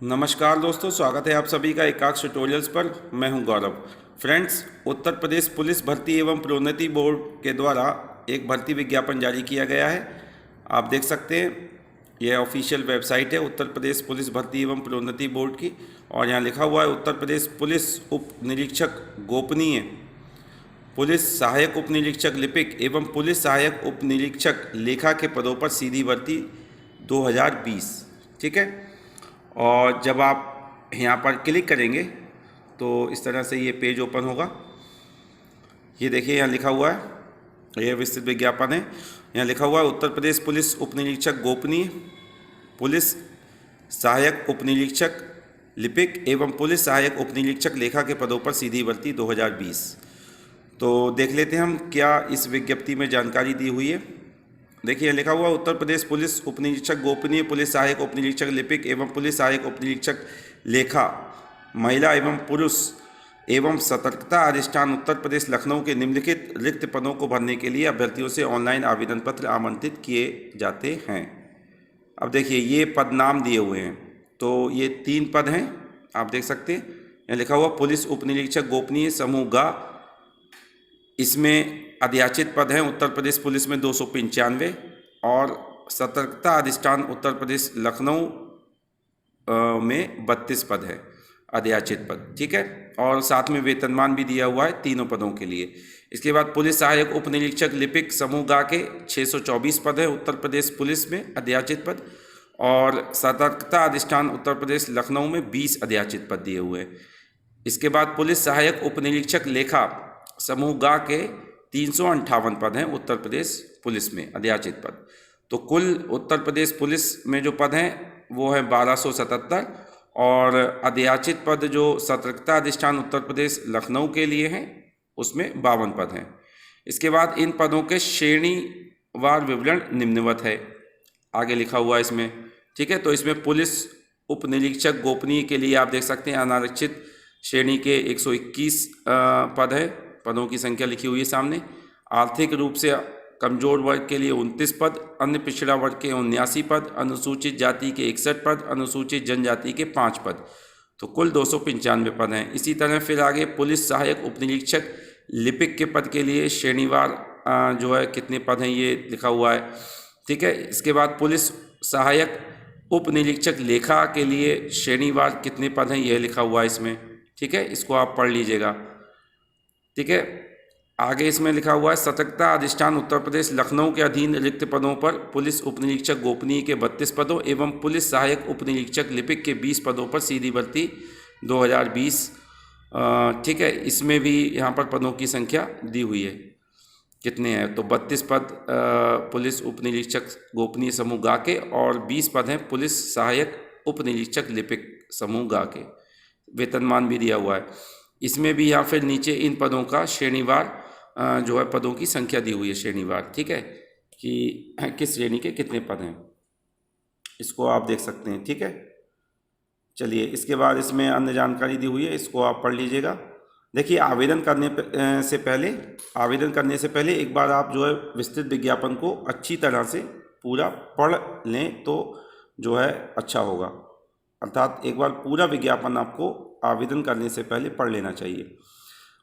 नमस्कार दोस्तों, स्वागत है आप सभी का एकाक्ष ट्यूटोरियल्स पर। मैं हूं गौरव। फ्रेंड्स, उत्तर प्रदेश पुलिस भर्ती एवं प्रोन्नति बोर्ड के द्वारा एक भर्ती विज्ञापन जारी किया गया है। आप देख सकते हैं, यह ऑफिशियल वेबसाइट है उत्तर प्रदेश पुलिस भर्ती एवं प्रोन्नति बोर्ड की। और यहाँ लिखा हुआ है उत्तर प्रदेश पुलिस उप निरीक्षक गोपनीय, पुलिस सहायक उप निरीक्षक लिपिक एवं पुलिस सहायक उप निरीक्षक लेखा के पदों पर सीधी भर्ती 2020। ठीक है। और जब आप यहाँ पर क्लिक करेंगे तो इस तरह से ये पेज ओपन होगा। ये देखिए, यहाँ लिखा हुआ है, यह विस्तृत विज्ञापन है। यहाँ लिखा हुआ है उत्तर प्रदेश पुलिस उप निरीक्षक गोपनीय, पुलिस सहायक उप निरीक्षक लिपिक एवं पुलिस सहायक उप निरीक्षक लेखा के पदों पर सीधी भर्ती 2020। तो देख लेते हैं हम क्या इस विज्ञप्ति में जानकारी दी हुई है। देखिए, लिखा हुआ उत्तर प्रदेश पुलिस उप निरीक्षक गोपनीय, पुलिस सहायक उप निरीक्षक लिपिक एवं पुलिस सहायक उप निरीक्षक लेखा, महिला एवं पुरुष एवं सतर्कता अधिष्ठान उत्तर प्रदेश लखनऊ के निम्नलिखित रिक्त पदों को भरने के लिए अभ्यर्थियों से ऑनलाइन आवेदन पत्र आमंत्रित किए जाते हैं। अब देखिए, ये पद नाम दिए हुए हैं, तो ये 3 पद हैं, आप देख सकते हैं। यहाँ लिखा हुआ पुलिस उप निरीक्षक गोपनीय समूह गा, इसमें अध्याचित पद हैं उत्तर प्रदेश पुलिस में 295 और सतर्कता अधिष्ठान उत्तर प्रदेश लखनऊ में 32 पद है, अध्याचित पद। ठीक है। और साथ में वेतनमान भी दिया हुआ है तीनों पदों के लिए। इसके बाद पुलिस सहायक उप निरीक्षक लिपिक समूह गा के 624 पद है उत्तर प्रदेश पुलिस में, अध्याचित पद। और सतर्कता अधिष्ठान उत्तर प्रदेश लखनऊ में 20 अध्याचित पद दिए हुए हैं। इसके बाद पुलिस सहायक उप निरीक्षक लेखा समूह गा के 358 पद हैं उत्तर प्रदेश पुलिस में, अध्याचित पद। तो कुल उत्तर प्रदेश पुलिस में जो पद हैं वो है 1277 और अध्याचित पद जो सतर्कता अधिष्ठान उत्तर प्रदेश लखनऊ के लिए हैं उसमें 52 पद हैं। इसके बाद इन पदों के श्रेणीवार विवरण निम्नवत है, आगे लिखा हुआ है इसमें। ठीक है। तो इसमें पुलिस उप निरीक्षक गोपनीय के लिए आप देख सकते हैं अनारक्षित श्रेणी के 121 पद है, पदों की संख्या लिखी हुई है सामने। आर्थिक रूप से कमजोर वर्ग के लिए 29 पद, अन्य पिछड़ा वर्ग के 79 पद, अनुसूचित जाति के 61 पद, अनुसूचित जनजाति के 5 पद। तो कुल 295 पद हैं। इसी तरह फिर आगे पुलिस सहायक उप निरीक्षक लिपिक के पद के लिए श्रेणीवार जो है कितने पद हैं ये लिखा हुआ है। ठीक है। इसके बाद पुलिस सहायक उप निरीक्षक लेखा के लिए श्रेणीवार कितने पद हैं यह लिखा हुआ है इसमें। ठीक है, इसको आप पढ़ लीजिएगा। ठीक है। आगे इसमें लिखा हुआ है सतर्कता अधिष्ठान उत्तर प्रदेश लखनऊ के अधीन रिक्त पदों पर पुलिस उप निरीक्षक गोपनीय के 32 पदों एवं पुलिस सहायक उप निरीक्षक लिपिक के 20 पदों पर सीधी भर्ती 2020। ठीक है। इसमें भी यहाँ पर पदों की संख्या दी हुई है, कितने हैं तो 32 पद पुलिस उप निरीक्षक गोपनीय समूह गा के और 20 पद हैं पुलिस सहायक उप निरीक्षक लिपिक समूह गा के। वेतनमान भी दिया हुआ है इसमें भी। या फिर नीचे इन पदों का श्रेणीवार जो है पदों की संख्या दी हुई है श्रेणीवार। ठीक है, कि किस श्रेणी के कितने पद हैं, इसको आप देख सकते हैं। ठीक है। चलिए, इसके बाद इसमें अन्य जानकारी दी हुई है, इसको आप पढ़ लीजिएगा। देखिए, आवेदन करने से पहले एक बार आप जो है विस्तृत विज्ञापन को अच्छी तरह से पूरा पढ़ लें तो जो है अच्छा होगा। अर्थात एक बार पूरा विज्ञापन आपको आवेदन करने से पहले पढ़ लेना चाहिए।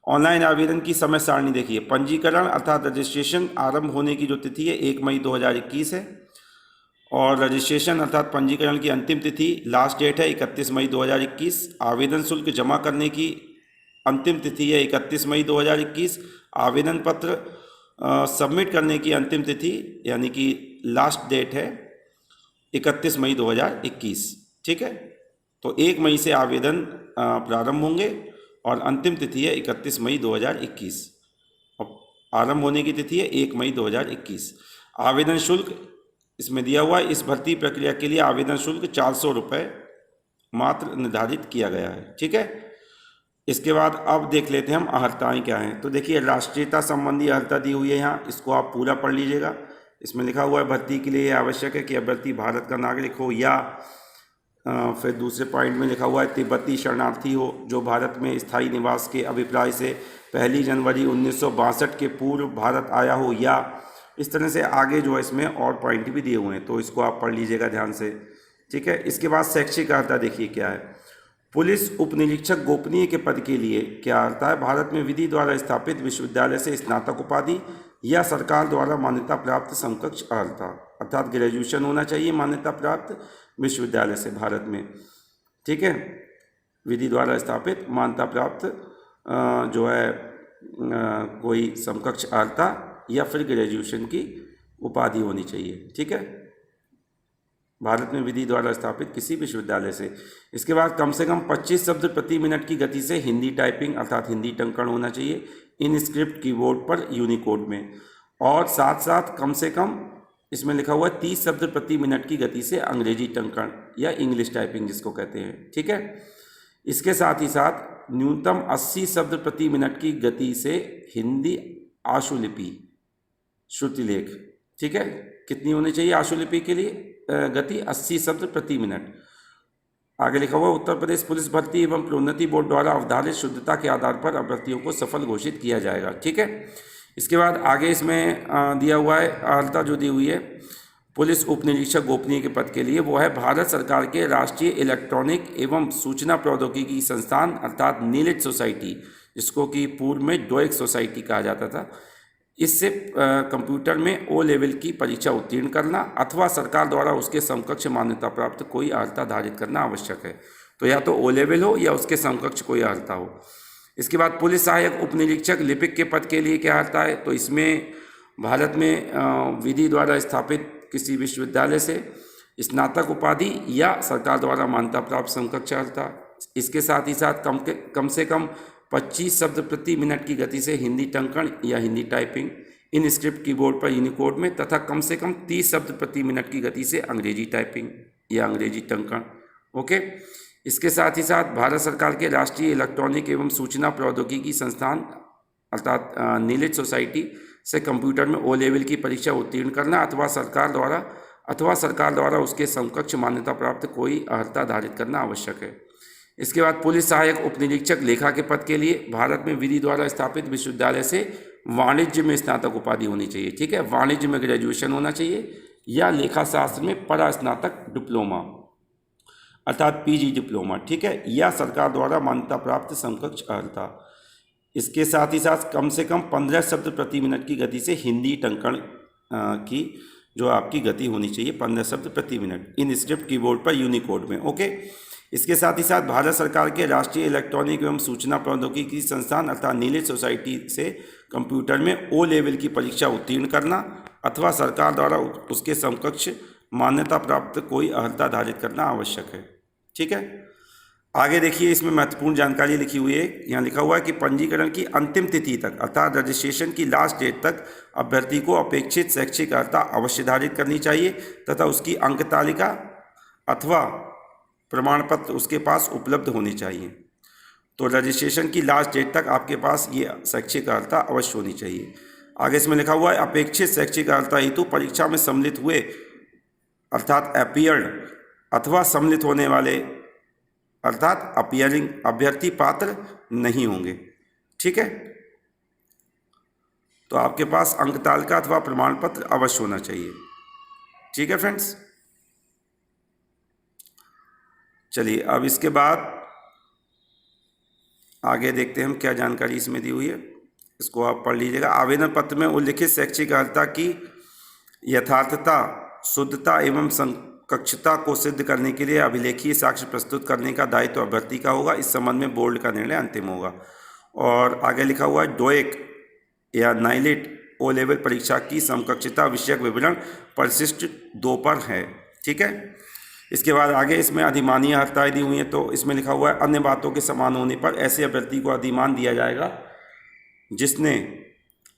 ऑनलाइन आवेदन की समय सारणी देखिए। पंजीकरण अर्थात रजिस्ट्रेशन आरंभ होने की जो तिथि है 1 मई 2021 है और रजिस्ट्रेशन अर्थात पंजीकरण की अंतिम तिथि लास्ट डेट है 31 मई 2021। आवेदन शुल्क जमा करने की अंतिम तिथि है 31 मई 2021। आवेदन पत्र सबमिट करने की अंतिम तिथि यानी कि लास्ट डेट है 31 मई 2021। ठीक है। तो 1 मई से आवेदन प्रारंभ होंगे और अंतिम तिथि है 31 मई 2021 और आरंभ होने की तिथि है 1 मई 2021। आवेदन शुल्क इसमें दिया हुआ है। इस भर्ती प्रक्रिया के लिए आवेदन शुल्क 400 रुपये मात्र निर्धारित किया गया है। ठीक है। इसके बाद अब देख लेते हैं हम अहर्ताएँ क्या हैं। तो देखिए, राष्ट्रीयता संबंधी अहर्ता दी हुई है यहाँ, इसको आप पूरा पढ़ लीजिएगा। इसमें लिखा हुआ है भर्ती के लिए आवश्यक है कि अभ्यर्थी भारत का नागरिक हो या फिर दूसरे पॉइंट में लिखा हुआ है तिब्बती शरणार्थी हो जो भारत में स्थायी निवास के अभिप्राय से 1 जनवरी 1962 के पूर्व भारत आया हो, या इस तरह से आगे जो है इसमें और पॉइंट भी दिए हुए हैं, तो इसको आप पढ़ लीजिएगा ध्यान से। ठीक है। इसके बाद शैक्षिक अर्हता देखिए क्या है। पुलिस उप निरीक्षक गोपनीय के पद के लिए क्या अर्हता है? भारत में विधि द्वारा स्थापित विश्वविद्यालय से स्नातक उपाधि या सरकार द्वारा मान्यता प्राप्त समकक्ष अर्हता, अर्थात ग्रेजुएशन होना चाहिए मान्यता प्राप्त विश्वविद्यालय से भारत में, ठीक है। विधि द्वारा स्थापित मान्यता प्राप्त जो है कोई समकक्ष अर्हता या फिर ग्रेजुएशन की उपाधि होनी चाहिए, ठीक है, भारत में विधि द्वारा स्थापित किसी विश्वविद्यालय से। इसके बाद कम से कम 25 शब्द प्रति मिनट की गति से हिंदी टाइपिंग अर्थात हिंदी टंकण होना चाहिए इन स्क्रिप्ट कीबोर्ड पर यूनिकोड में, और साथ साथ कम से कम इसमें लिखा हुआ है 30 शब्द प्रति मिनट की गति से अंग्रेजी टंकण या इंग्लिश टाइपिंग जिसको कहते हैं, ठीक है। इसके साथ ही साथ न्यूनतम 80 शब्द प्रति मिनट की गति से हिंदी आशुलिपि श्रुतिलेख, ठीक है। कितनी होनी चाहिए आशुलिपि के लिए गति? 80 शब्द प्रति मिनट। आगे लिखा हुआ उत्तर प्रदेश पुलिस भर्ती एवं प्रोन्नति बोर्ड द्वारा अवधारित शुद्धता के आधार पर अभ्यर्थियों को सफल घोषित किया जाएगा, ठीक है। इसके बाद आगे इसमें दिया हुआ है अर्हता जो दी हुई है पुलिस उप निरीक्षक गोपनीय के पद के लिए, वो है भारत सरकार के राष्ट्रीय इलेक्ट्रॉनिक एवं सूचना प्रौद्योगिकी संस्थान अर्थात नीलिट सोसाइटी, जिसको कि पूर्व में डोएक सोसाइटी कहा जाता था, इससे कंप्यूटर में ओ लेवल की परीक्षा उत्तीर्ण करना अथवा सरकार द्वारा उसके समकक्ष मान्यता प्राप्त कोई अर्हता धारित करना आवश्यक है। तो या तो ओ लेवल हो या उसके समकक्ष कोई अर्हता हो। इसके बाद पुलिस सहायक उप निरीक्षक लिपिक के पद के लिए क्या अर्हता है? तो इसमें भारत में विधि द्वारा स्थापित किसी विश्वविद्यालय से स्नातक उपाधि या सरकार द्वारा मान्यता प्राप्त समकक्ष अर्हता। इसके साथ ही साथ कम से कम 25 शब्द प्रति मिनट की गति से हिंदी टंकण या Hindi typing in script keyboard पर यूनिकोड में, तथा कम से कम 30 शब्द प्रति मिनट की गति से अंग्रेजी टाइपिंग या अंग्रेजी टंकण, ओके। इसके साथ ही साथ भारत सरकार के राष्ट्रीय इलेक्ट्रॉनिक एवं सूचना प्रौद्योगिकी संस्थान अर्थात नीलिट सोसाइटी से कंप्यूटर में ओ लेवल की परीक्षा उत्तीर्ण करना अथवा सरकार द्वारा उसके समकक्ष मान्यता प्राप्त कोई अर्हता धारित करना आवश्यक है। इसके बाद पुलिस सहायक उप निरीक्षक लेखा के पद के लिए भारत में विधि द्वारा स्थापित विश्वविद्यालय से वाणिज्य में स्नातक उपाधि होनी चाहिए, ठीक है। वाणिज्य में ग्रेजुएशन होना चाहिए या लेखा शास्त्र में परास्नातक डिप्लोमा अर्थात पीजी डिप्लोमा, ठीक है, या सरकार द्वारा मान्यता प्राप्त समकक्ष अर्हता। इसके साथ ही साथ कम से कम 15 शब्द प्रति मिनट की गति से हिंदी टंकण की जो आपकी गति होनी चाहिए 15 शब्द प्रति मिनट इन स्क्रिप्ट कीबोर्ड पर यूनिकोड में, ओके। इसके साथ ही साथ भारत सरकार के राष्ट्रीय इलेक्ट्रॉनिक एवं सूचना प्रौद्योगिकी संस्थान अर्थात नीलिट सोसाइटी से कंप्यूटर में ओ लेवल की परीक्षा उत्तीर्ण करना अथवा सरकार द्वारा उसके समकक्ष मान्यता प्राप्त कोई अर्हता धारित करना आवश्यक है, ठीक है। आगे देखिए इसमें महत्वपूर्ण जानकारी लिखी हुई है। यहाँ लिखा हुआ है कि पंजीकरण की अंतिम तिथि तक अर्थात रजिस्ट्रेशन की लास्ट डेट तक अभ्यर्थी को अपेक्षित शैक्षिक अर्हता अवश्य धारित करनी चाहिए तथा उसकी अंक तालिका अथवा प्रमाण पत्र उसके पास उपलब्ध होनी चाहिए। तो रजिस्ट्रेशन की लास्ट डेट तक आपके पास ये शैक्षिक अर्हता अवश्य होनी चाहिए। आगे इसमें लिखा हुआ है अपेक्षित शैक्षिक अर्हता हेतु परीक्षा में सम्मिलित हुए अर्थात अपीयर्ड अथवा सम्मिलित होने वाले अर्थात अपीयरिंग अभ्यर्थी पात्र नहीं होंगे, ठीक है। तो आपके पास अंक तालिका अथवा प्रमाण पत्र अवश्य होना चाहिए, ठीक है फ्रेंड्स। चलिए अब इसके बाद आगे देखते हैं हम क्या जानकारी इसमें दी हुई है, इसको आप पढ़ लीजिएगा। आवेदन पत्र में उल्लिखित शैक्षिक अर्हता की यथार्थता, शुद्धता एवं समकक्षता को सिद्ध करने के लिए अभिलेखीय साक्ष्य प्रस्तुत करने का दायित्व अभ्यर्थी का होगा। इस संबंध में बोर्ड का निर्णय अंतिम होगा। और आगे लिखा हुआ है डोएक या नाइलिट ओ लेवल परीक्षा की समकक्षता विषयक विवरण परिशिष्ट 2 पर है, ठीक है। इसके बाद आगे इसमें अधिमानीय अर्हताएं दी हुई हैं। तो इसमें लिखा हुआ है अन्य बातों के समान होने पर ऐसे अभ्यर्थी को अधिमान दिया जाएगा जिसने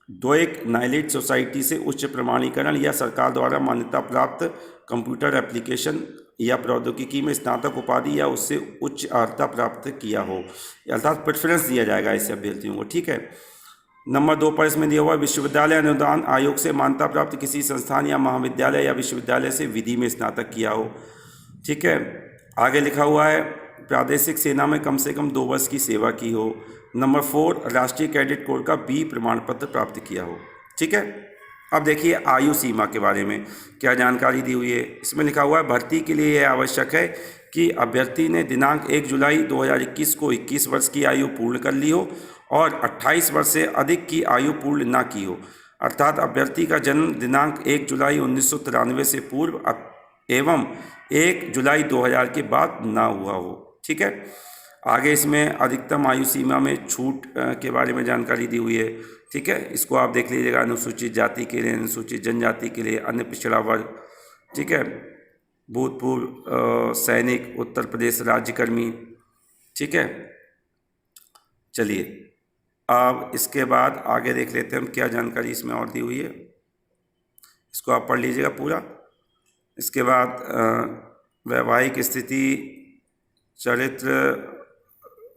डोएक नाइलिट सोसाइटी से उच्च प्रमाणीकरण या सरकार द्वारा मान्यता प्राप्त कंप्यूटर एप्लीकेशन या प्रौद्योगिकी में स्नातक उपाधि या उससे उच्च अर्हता प्राप्त किया हो, अर्थात प्रेफरेंस दिया जाएगा ऐसे अभ्यर्थियों को, ठीक है। नंबर 2 पर इसमें दिया हुआ विश्वविद्यालय अनुदान आयोग से मान्यता प्राप्त किसी संस्थान या महाविद्यालय या विश्वविद्यालय से विधि में स्नातक किया हो, ठीक है। आगे लिखा हुआ है प्रादेशिक सेना में कम से कम 2 वर्ष की सेवा की हो। नंबर 4 राष्ट्रीय कैडेट कोर का B प्रमाण पत्र प्राप्त किया हो, ठीक है। अब देखिए आयु सीमा के बारे में क्या जानकारी दी हुई है। इसमें लिखा हुआ है भर्ती के लिए यह आवश्यक है कि अभ्यर्थी ने दिनांक 1 जुलाई 2021 को 21 वर्ष की आयु पूर्ण कर ली हो और 28 वर्ष से अधिक की आयु पूर्ण ना की हो, अर्थात अभ्यर्थी का जन्म दिनांक 1 जुलाई 1993 से पूर्व एवं 1 जुलाई 2000 के बाद ना हुआ हो। ठीक है, आगे इसमें अधिकतम आयु सीमा में छूट के बारे में जानकारी दी हुई है। ठीक है, इसको आप देख लीजिएगा। अनुसूचित जाति के लिए, अनुसूचित जनजाति के लिए, अन्य पिछड़ा वर्ग, ठीक है, भूतपूर्व सैनिक, उत्तर प्रदेश राज्यकर्मी। ठीक है, चलिए अब इसके बाद आगे देख लेते हैं हम क्या जानकारी इसमें और दी हुई है। इसको आप पढ़ लीजिएगा पूरा। इसके बाद वैवाहिक स्थिति, चरित्र,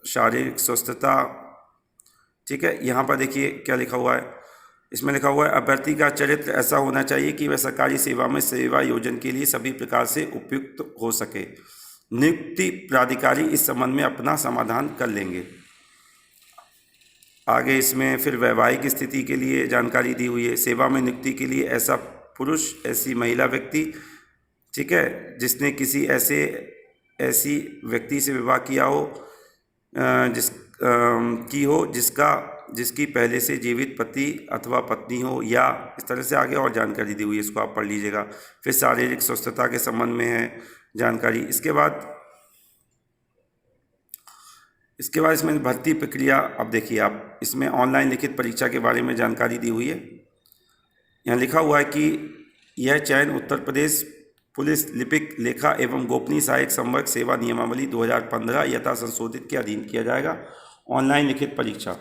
शारीरिक स्वस्थता। ठीक है, यहाँ पर देखिए क्या लिखा हुआ है। इसमें लिखा हुआ है अभ्यर्थी का चरित्र ऐसा होना चाहिए कि वह सरकारी सेवा में सेवा योजन के लिए सभी प्रकार से उपयुक्त हो सके। नियुक्ति प्राधिकारी इस संबंध में अपना समाधान कर लेंगे। आगे इसमें फिर वैवाहिक स्थिति के लिए जानकारी दी हुई है। सेवा में नियुक्ति के लिए ऐसा पुरुष, ऐसी महिला व्यक्ति, ठीक है, जिसने किसी ऐसी व्यक्ति से विवाह किया हो जिसकी पहले से जीवित पति अथवा पत्नी हो, या इस तरह से आगे और जानकारी दी हुई है। इसको आप पढ़ लीजिएगा। फिर शारीरिक स्वस्थता के संबंध में है जानकारी। इसके बाद इसमें भर्ती प्रक्रिया। अब देखिए आप, इसमें ऑनलाइन लिखित परीक्षा के बारे में जानकारी दी हुई है। यहाँ लिखा हुआ है कि यह चयन उत्तर प्रदेश पुलिस लिपिक लेखा एवं गोपनीय सहायक संवर्ग सेवा नियमावली 2015 यथा संशोधित के अधीन किया जाएगा। ऑनलाइन लिखित परीक्षा,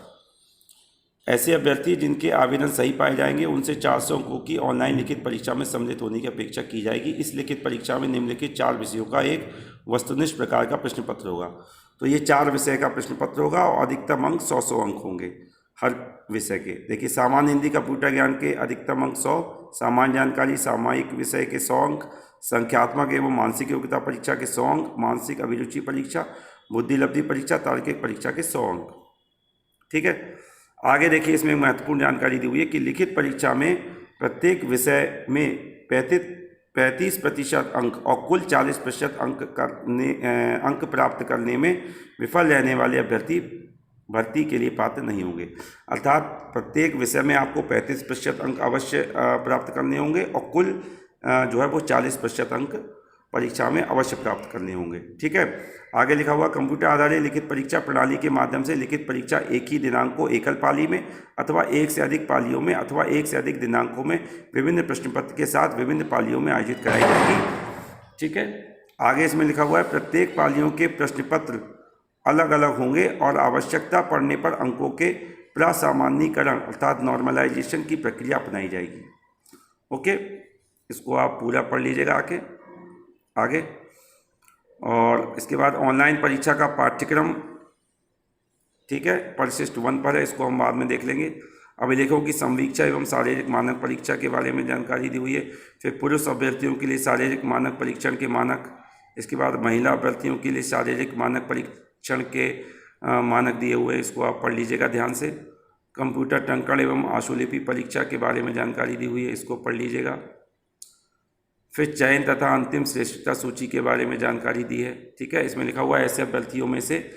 ऐसे अभ्यर्थी जिनके आवेदन सही पाए जाएंगे उनसे 400 अंकों की ऑनलाइन लिखित परीक्षा में सम्मिलित होने की अपेक्षा की जाएगी। इस लिखित परीक्षा में निम्नलिखित 4 विषयों का एक वस्तुनिष्ठ प्रकार का प्रश्न पत्र होगा। तो ये 4 विषय का प्रश्न पत्र होगा और अधिकतम अंक 100 अंक होंगे हर विषय के। देखिए, सामान्य हिंदी कंप्यूटर ज्ञान के अधिकतम अंक 100, सामान्य जानकारी सामयिक विषय के 100 अंक, संख्यात्मक एवं मानसिक योग्यता परीक्षा के 100 अंक, मानसिक अभिरुचि परीक्षा, बुद्धिलब्धि परीक्षा, तार्किक परीक्षा के 100 अंक। ठीक है, आगे देखिए इसमें महत्वपूर्ण जानकारी दी हुई है कि लिखित परीक्षा में प्रत्येक विषय में 35% अंक और कुल 40% अंक प्राप्त करने में विफल रहने वाले अभ्यर्थी भर्ती के लिए पात्र नहीं होंगे। अर्थात प्रत्येक विषय में आपको 35% अंक अवश्य प्राप्त करने होंगे और कुल जो है वो 40% अंक परीक्षा में अवश्य प्राप्त करने होंगे। ठीक है, आगे लिखा हुआ कंप्यूटर आधारित लिखित परीक्षा प्रणाली के माध्यम से लिखित परीक्षा एक ही दिनांक को एकल पाली में अथवा एक से अधिक पालियों में अथवा एक से अधिक दिनांकों में विभिन्न प्रश्न पत्र के साथ विभिन्न पालियों में आयोजित कराई जाएगी। ठीक है, आगे इसमें लिखा हुआ है प्रत्येक पालियों के प्रश्न पत्र अलग अलग होंगे और आवश्यकता पड़ने पर अंकों के प्रसामान्यीकरण अर्थात नॉर्मलाइजेशन की प्रक्रिया अपनाई जाएगी। ओके, इसको आप पूरा पढ़ लीजिएगा आगे। और इसके बाद ऑनलाइन परीक्षा का पाठ्यक्रम, ठीक है, परिशिष्ट 1 पर है, इसको हम बाद में देख लेंगे। अभी देखो कि संवीक्षा एवं शारीरिक मानक परीक्षा के बारे में जानकारी दी हुई है। फिर पुरुष अभ्यर्थियों के लिए शारीरिक मानक परीक्षण के मानक, इसके बाद महिला अभ्यर्थियों के लिए शारीरिक मानक परीक्षण के मानक दिए हुए हैं, इसको आप पढ़ लीजिएगा ध्यान से। कंप्यूटर टंकण एवं आशुलिपि परीक्षा के बारे में जानकारी दी हुई है, इसको पढ़ लीजिएगा। फिर चयन तथा अंतिम श्रेष्ठता सूची के बारे में जानकारी दी है। ठीक है, इसमें लिखा हुआ है ऐसे अभ्यर्थियों में से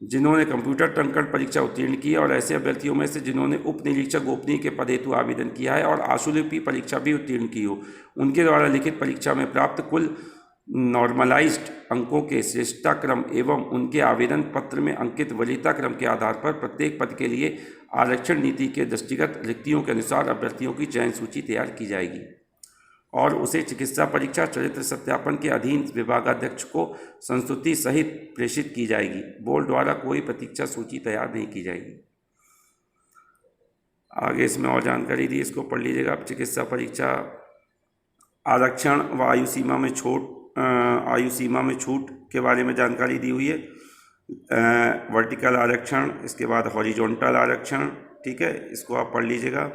जिन्होंने कंप्यूटर टंकण परीक्षा उत्तीर्ण की है और ऐसे अभ्यर्थियों में से जिन्होंने उप निरीक्षक गोपनीय के पद हेतु आवेदन किया है और आशुलिपि परीक्षा भी उत्तीर्ण की हो, उनके द्वारा लिखित परीक्षा में प्राप्त कुल नॉर्मलाइज्ड अंकों के श्रेष्ठता क्रम एवं उनके आवेदन पत्र में अंकित वरीयता क्रम के आधार पर प्रत्येक पद के लिए आरक्षण नीति के दृष्टिगत रिक्तियों के अनुसार अभ्यर्थियों की चयन सूची तैयार की जाएगी और उसे चिकित्सा परीक्षा चरित्र सत्यापन के अधीन विभागाध्यक्ष को संस्तुति सहित प्रेषित की जाएगी। बोर्ड द्वारा कोई प्रतीक्षा सूची तैयार नहीं की जाएगी। आगे इसमें और जानकारी दी, इसको पढ़ लीजिएगा आप। चिकित्सा परीक्षा, आरक्षण व आयु सीमा में छूट के बारे में जानकारी दी हुई है। वर्टिकल आरक्षण, इसके बाद हॉरिजॉन्टल आरक्षण, ठीक है, इसको आप पढ़ लीजिएगा।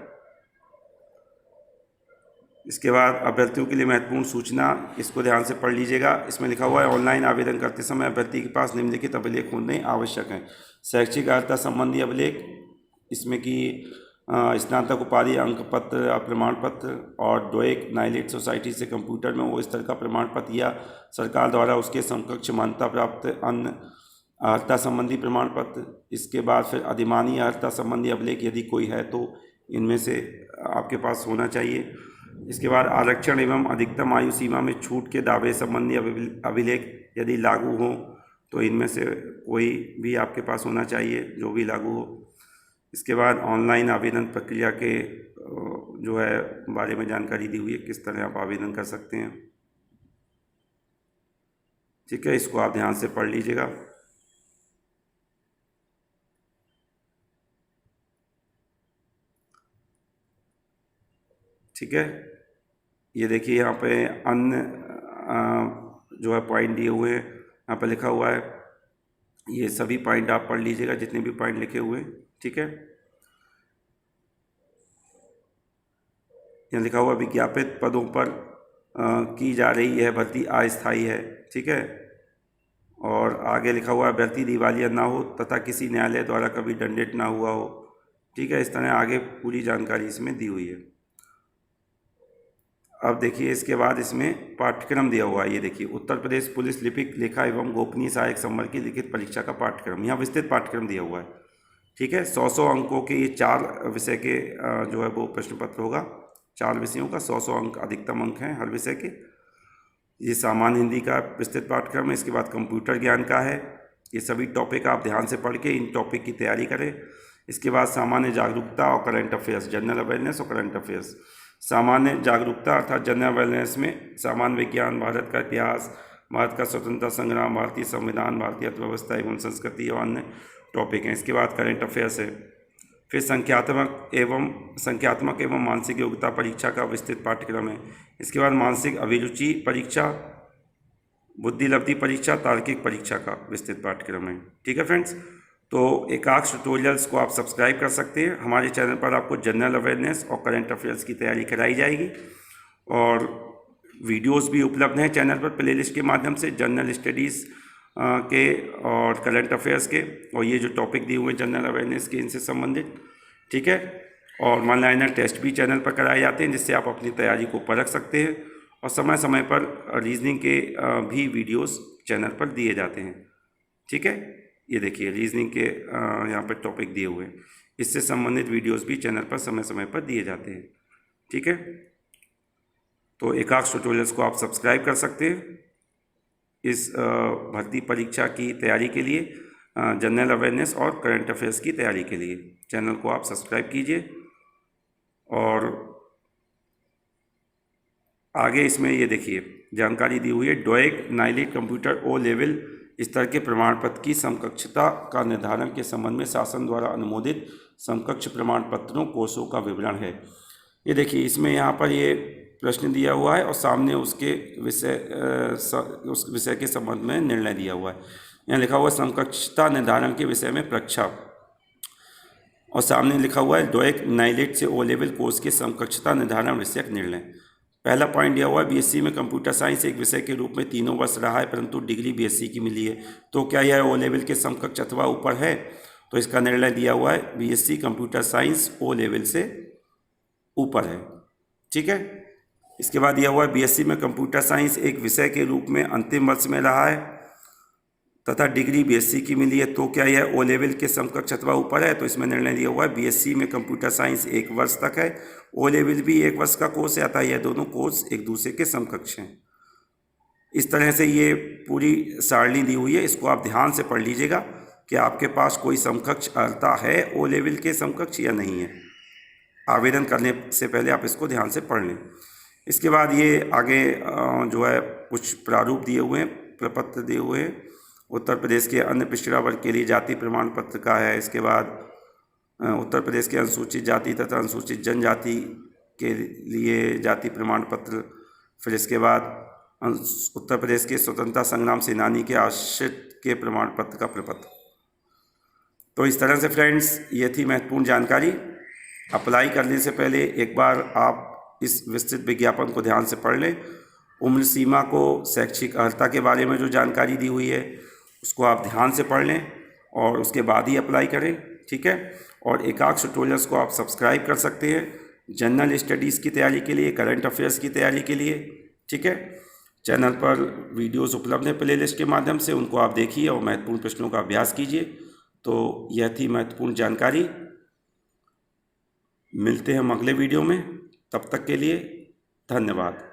इसके बाद अभ्यर्थियों के लिए महत्वपूर्ण सूचना, इसको ध्यान से पढ़ लीजिएगा। इसमें लिखा हुआ है ऑनलाइन आवेदन करते समय अभ्यर्थी के पास निम्नलिखित अभिलेख होने आवश्यक हैं। शैक्षिक अर्हता संबंधी अभिलेख, इसमें कि स्नातक उपाधि, अंक पत्र या प्रमाण पत्र, और डोएक नाइलेट सोसाइटी से कंप्यूटर में वो स्तर का प्रमाण पत्र या सरकार द्वारा उसके समकक्ष मान्यता प्राप्त अन्य अर्हता संबंधी प्रमाण पत्र। इसके बाद फिर अधिमानी अर्हता संबंधी अभिलेख यदि कोई है तो इनमें से आपके पास होना चाहिए। इसके बाद आरक्षण एवं अधिकतम आयु सीमा में छूट के दावे संबंधी अभिलेख यदि लागू हो तो इनमें से कोई भी आपके पास होना चाहिए, जो भी लागू हो। इसके बाद ऑनलाइन आवेदन प्रक्रिया के जो है बारे में जानकारी दी हुई है, किस तरह आप आवेदन कर सकते हैं। ठीक है, इसको आप ध्यान से पढ़ लीजिएगा। ठीक है, ये देखिए यहाँ पे अन्य जो है पॉइंट दिए हुए हैं, यहाँ पे लिखा हुआ है, ये सभी पॉइंट आप पढ़ लीजिएगा जितने भी पॉइंट लिखे हुए हैं। ठीक है, यहाँ लिखा हुआ विज्ञापित पदों पर की जा रही यह भर्ती अस्थायी है। ठीक है, और आगे लिखा हुआ है भर्ती दिवालिया ना हो तथा किसी न्यायालय द्वारा कभी दंडित ना हुआ हो। ठीक है, इस तरह आगे पूरी जानकारी इसमें दी हुई है। अब देखिए इसके बाद इसमें पाठ्यक्रम दिया हुआ है। ये देखिए उत्तर प्रदेश पुलिस लिपिक लेखा एवं गोपनीय सहायक संवर्ग की लिखित परीक्षा का पाठ्यक्रम, यहाँ विस्तृत पाठ्यक्रम दिया हुआ है। ठीक है, 100 अंकों के ये 4 विषय के जो है वो प्रश्न पत्र होगा, 4 विषयों का 100 अंक अधिकतम अंक हैं हर विषय के। ये सामान्य हिंदी का विस्तृत पाठ्यक्रम है। इसके बाद कंप्यूटर ज्ञान का है। ये सभी टॉपिक आप ध्यान से पढ़ के इन टॉपिक की तैयारी करें। इसके बाद सामान्य जागरूकता और करंट अफेयर्स, जनरल अवेयरनेस और करंट अफेयर्स। सामान्य जागरूकता अर्थात जनरल अवेयरनेस में सामान्य विज्ञान, भारत का इतिहास, भारत का स्वतंत्रता संग्राम, भारतीय संविधान, भारतीय अर्थव्यवस्था एवं संस्कृति और अन्य टॉपिक हैं। इसके बाद करंट अफेयर्स है। फिर संख्यात्मक एवं मानसिक योग्यता परीक्षा का विस्तृत पाठ्यक्रम है। इसके बाद मानसिक अभिरुचि परीक्षा, बुद्धिलब्धि परीक्षा, तार्किक परीक्षा का विस्तृत पाठ्यक्रम है। ठीक है फ्रेंड्स, तो एकाक्ष ट्यूटोरियल्स को आप सब्सक्राइब कर सकते हैं। हमारे चैनल पर आपको जनरल अवेयरनेस और करंट अफेयर्स की तैयारी कराई जाएगी और वीडियोस भी उपलब्ध हैं चैनल पर प्लेलिस्ट के माध्यम से, जनरल स्टडीज़ के और करंट अफेयर्स के, और ये जो टॉपिक दिए हुए हैं जनरल अवेयरनेस के इनसे संबंधित। ठीक है, और वन लाइनर टेस्ट भी चैनल पर कराए जाते हैं जिससे आप अपनी तैयारी को परख सकते हैं, और समय समय पर रीजनिंग के भी वीडियोस चैनल पर दिए जाते हैं। ठीक है, ये देखिए रीजनिंग के यहाँ पर टॉपिक दिए हुए हैं, इससे संबंधित वीडियोस भी चैनल पर समय समय पर दिए जाते हैं। ठीक है, तो एकाक्ष ट्यूटोरियल्स को आप सब्सक्राइब कर सकते हैं इस भर्ती परीक्षा की तैयारी के लिए, जनरल अवेयरनेस और करंट अफेयर्स की तैयारी के लिए चैनल को आप सब्सक्राइब कीजिए। और आगे इसमें ये देखिए जानकारी दी हुई है, DOEACC NIELIT computer O level स्तर के प्रमाण पत्र की समकक्षता का निर्धारण के संबंध में शासन द्वारा अनुमोदित समकक्ष प्रमाण पत्रों कोर्सों का विवरण है। ये देखिए इसमें यहाँ पर ये प्रश्न दिया हुआ है और सामने उसके उस विषय के संबंध में निर्णय दिया हुआ है। यहाँ लिखा हुआ है समकक्षता निर्धारण के विषय में परीक्षा, और सामने लिखा हुआ है डोएक नाइलेट से ओ लेवल कोर्स के समकक्षता निर्धारण विषयक निर्णय। पहला पॉइंट दिया हुआ है बीएससी में कंप्यूटर साइंस एक विषय के रूप में 3 वर्ष रहा है परंतु डिग्री बीएससी की मिली है, तो क्या यह ओ लेवल के समकक्ष अथवा ऊपर है? तो इसका निर्णय दिया हुआ है BSc computer science O level से ऊपर है। ठीक है, इसके बाद दिया हुआ है बीएससी में कंप्यूटर साइंस एक विषय के रूप में अंतिम वर्ष में रहा है तथा डिग्री बीएससी की मिली है, तो क्या यह ओ लेवल के समकक्ष अथवा ऊपर है? तो इसमें निर्णय दिया हुआ है बीएससी में कंप्यूटर साइंस 1 वर्ष तक है, ओ लेवल भी 1 वर्ष का कोर्स है, अतः यह दोनों कोर्स एक दूसरे के समकक्ष हैं। इस तरह से ये पूरी सारणी दी हुई है, इसको आप ध्यान से पढ़ लीजिएगा कि आपके पास कोई समकक्ष अर्हता है ओ लेवल के समकक्ष या नहीं है। आवेदन करने से पहले आप इसको ध्यान से पढ़ लें। इसके बाद ये आगे जो है कुछ प्रारूप दिए हुए हैं, प्रपत्र दिए हुए हैं। उत्तर प्रदेश के अन्य पिछड़ा वर्ग के लिए जाति प्रमाण पत्र का है। इसके बाद उत्तर प्रदेश के अनुसूचित जाति तथा अनुसूचित जनजाति के लिए जाति प्रमाण पत्र। फिर इसके बाद उत्तर प्रदेश के स्वतंत्रता संग्राम सेनानी के आश्रित के प्रमाण पत्र का प्रपत्र। तो इस तरह से फ्रेंड्स ये थी महत्वपूर्ण जानकारी। अप्लाई करने से पहले एक बार आप इस विस्तृत विज्ञापन को ध्यान से पढ़ लें। उम्र सीमा को, शैक्षिक अर्हता के बारे में जो जानकारी दी हुई है उसको आप ध्यान से पढ़ लें और उसके बाद ही अप्लाई करें। ठीक है। और एकाक्ष ट्यूटोरियल्स को आप सब्सक्राइब कर सकते हैं जनरल स्टडीज़ की तैयारी के लिए, करंट अफेयर्स की तैयारी के लिए, ठीक है। चैनल पर वीडियोस उपलब्ध हैं प्लेलिस्ट के माध्यम से, उनको आप देखिए और महत्वपूर्ण प्रश्नों का अभ्यास कीजिए। तो यह थी महत्वपूर्ण जानकारी। मिलते हैं हम अगले वीडियो में, तब तक के लिए धन्यवाद।